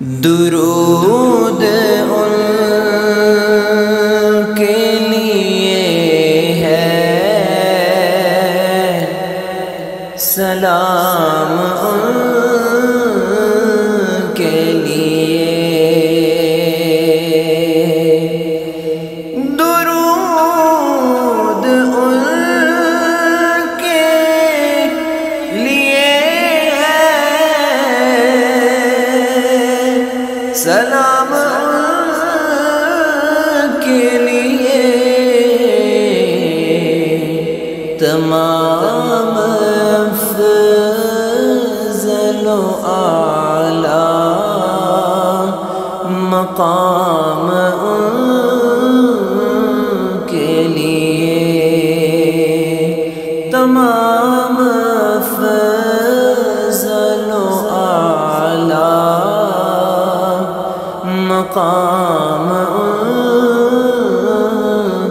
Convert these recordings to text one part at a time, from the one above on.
درود ان کے لیے ہے، سلام ان کے لیے، درود ان کے لیے ہے، سلام ان کے لیے، تمام افضل و اعلی مقام ان کے لیے، تمام افضل و اعلی مقام ان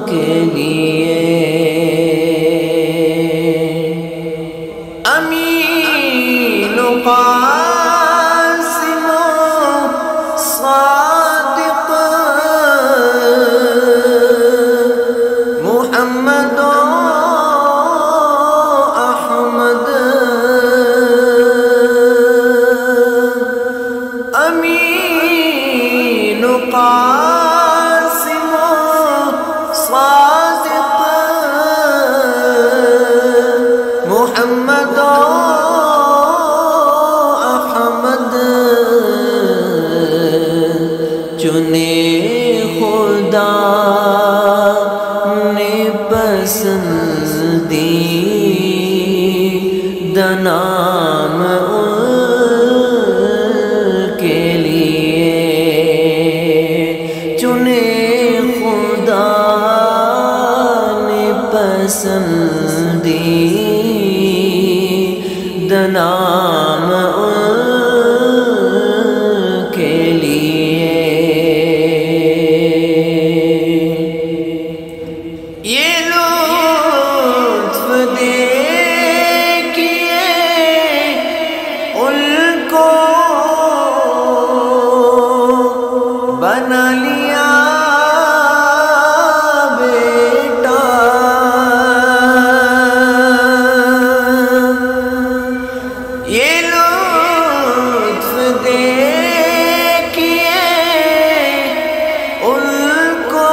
کے لیے، امین و قاسم و صادق محمد و احمد، امین و قاسم و صادق محمد و احمد، چنے خدا نے پسندیدہ نام ان کے لیے، چنے خدا نے پسندیدہ نام ان کے لیے، یہ لطف دیکھیے ان کو بنا لیا بیٹا، یہ لطف دیکھیے ان کو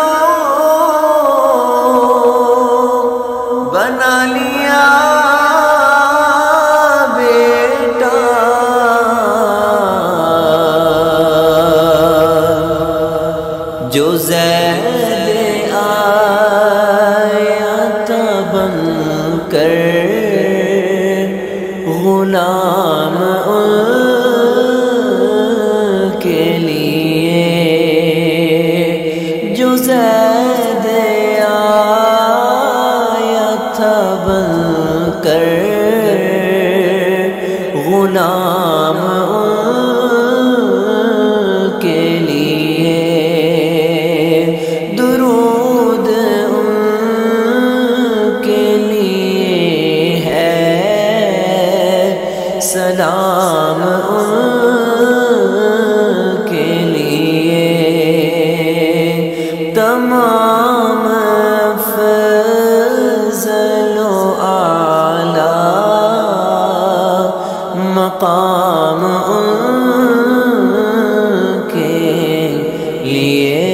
بنا لیا بیٹا، جو زید آیا تھا بن کر غلام ان کے لیے، جو زید آیا تھا بن کر غلام ان کے لیے، درود ان کے لیے ہے، سلام ان کے لیے، تمام افضل و اعلی مقام ان کے لیے۔